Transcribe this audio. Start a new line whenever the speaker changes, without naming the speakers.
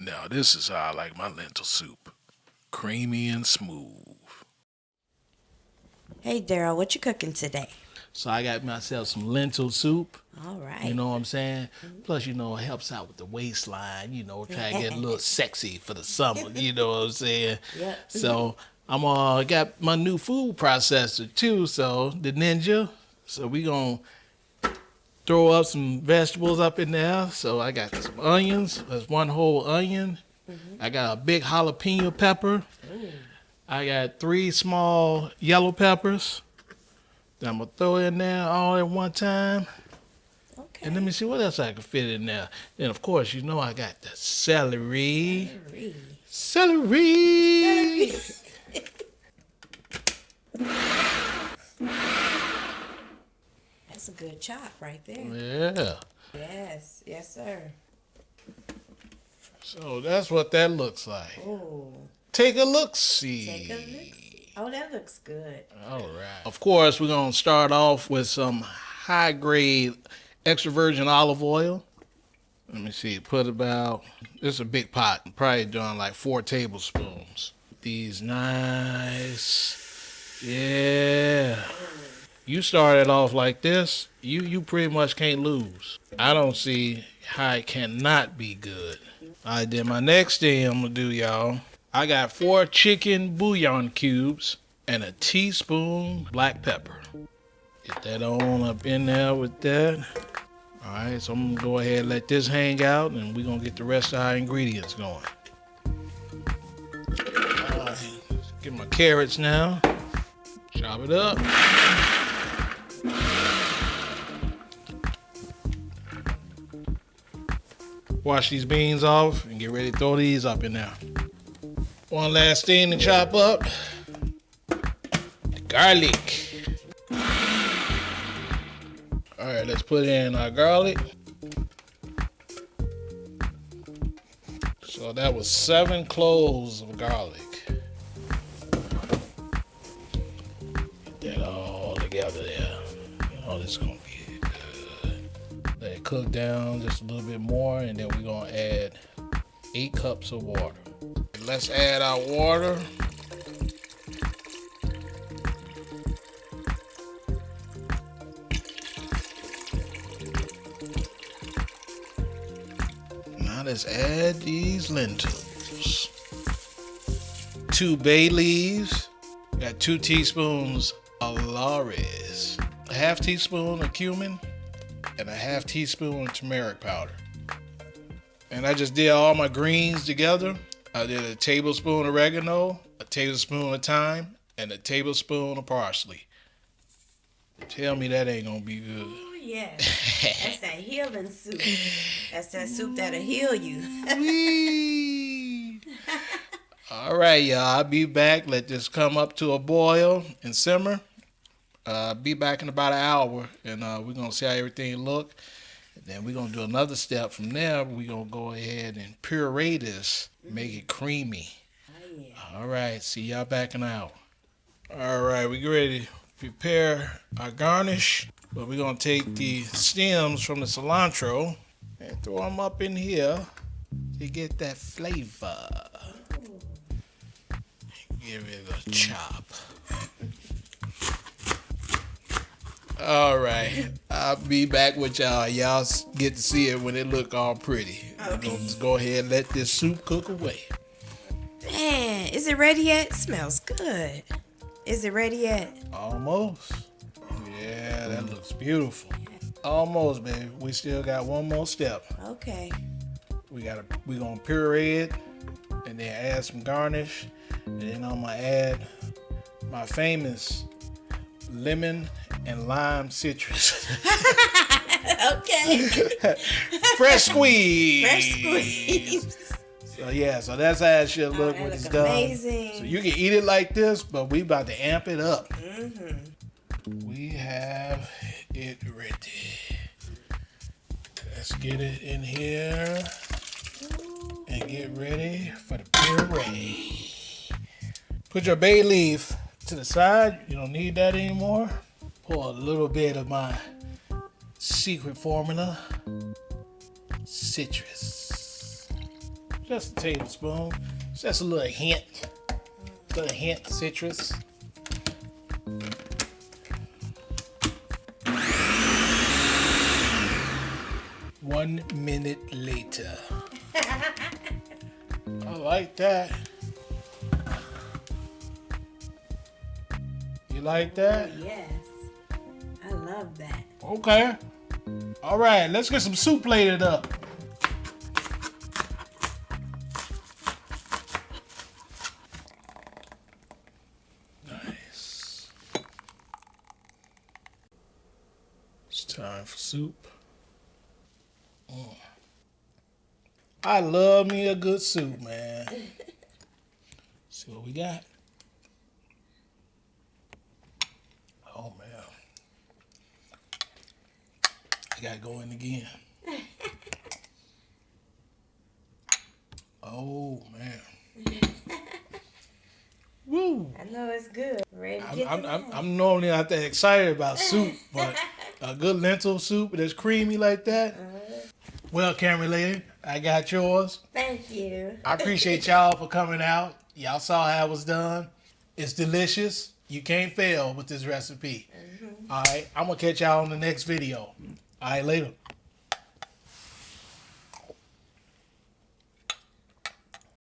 Now this is how I like my lentil soup. Creamy and smooth.
Hey Darryl, what you cooking today?
So I got myself some lentil soup.
All right.
You know what I'm saying? Plus, it helps out with the waistline, try to get a little sexy for the summer, you know what I'm saying?
Yep.
So I'm got my new food processor too, so the Ninja. So we gonna throw up some vegetables up in there. So I got some onions. There's one whole onion. I got a big jalapeno pepper. I got 3 small yellow peppers that I'm gonna throw in there all at one time.
Okay.
And let me see what else I can fit in there. Then of course, I got the celery. Celery.
That's a good chop right there.
Yeah.
Yes, yes, sir.
So that's what that looks like.
Oh,
Take a look-see.
take a look. Oh, that looks good.
All right. Of course, we're going to start off with some high-grade extra virgin olive oil. Let me see. This is a big pot. Probably doing like 4 tablespoons. These nice. Yeah. You started off like this, you pretty much can't lose. I don't see how it cannot be good. All right, then my next thing I'm going to do, y'all, I got 4 chicken bouillon cubes and a teaspoon black pepper. Get that on up in there with that. All right, so I'm going to go ahead and let this hang out, and we're going to get the rest of our ingredients going. All right, get my carrots now. Chop it up. Wash these beans off and get ready to throw these up in there. One last thing to chop up. The garlic. All right, let's put in our garlic. So that was 7 cloves of garlic. Get that all together there. This is gonna be good. Let it cook down just a little bit more, and then we're gonna add 8 cups of water. Let's add our water. Now let's add these lentils. 2 bay leaves. Got 2 teaspoons of laurels. A half teaspoon of cumin and a half teaspoon of turmeric powder. And I just did all my greens together. I did a tablespoon of oregano, a tablespoon of thyme, and a tablespoon of parsley. Tell me that ain't gonna be good.
Oh, yeah. That's that healing soup. That's that soup that'll heal you.
All right, y'all. I'll be back. Let this come up to a boil and simmer. Be back in about an hour, and we're going to see how everything look. And then we're going to do another step from there. We're going to go ahead and puree this, make it creamy.
Oh, yeah.
All right, see y'all back in an hour. All right, we get ready to prepare our garnish. But we're going to take the stems from the cilantro and throw them up in here to get that flavor. Give it a chop. All right, I'll be back with y'all. Y'all get to see it when it look all pretty.
Okay.
Just go ahead and let this soup cook away.
Man, is it ready yet? It smells good. Is it ready yet?
Almost. Yeah, that looks beautiful. Almost, baby. We still got one more step.
Okay.
We gonna puree it and then add some garnish. And then I'm gonna add my famous lemon and lime citrus.
Okay.
Fresh squeeze.
Fresh squeeze.
So that's how it should look
that
when it's
look
done.
amazing.
So you can eat it like this, but we about to amp it up.
Mm-hmm.
We have it ready. Let's get it in here and get ready for the puree. Put your bay leaf to the side. You don't need that anymore. Pour a little bit of my secret formula, citrus. Just a tablespoon. Just a little hint. Little hint citrus. One minute later. I like that. You like that?
Yes. I love that.
Okay. All right, let's get some soup plated up. Nice. It's time for soup. I love me a good soup, man. See what we got. Oh, man. I gotta go in again. Oh, man. Woo.
I know it's good. Ready to get
I'm normally not that excited about soup, but a good lentil soup that's creamy like that. Well, camera lady, I got yours.
Thank you.
I appreciate y'all for coming out. Y'all saw how it was done. It's delicious. You can't fail with this recipe. All right, I'm going to catch y'all on the next video. All right, later.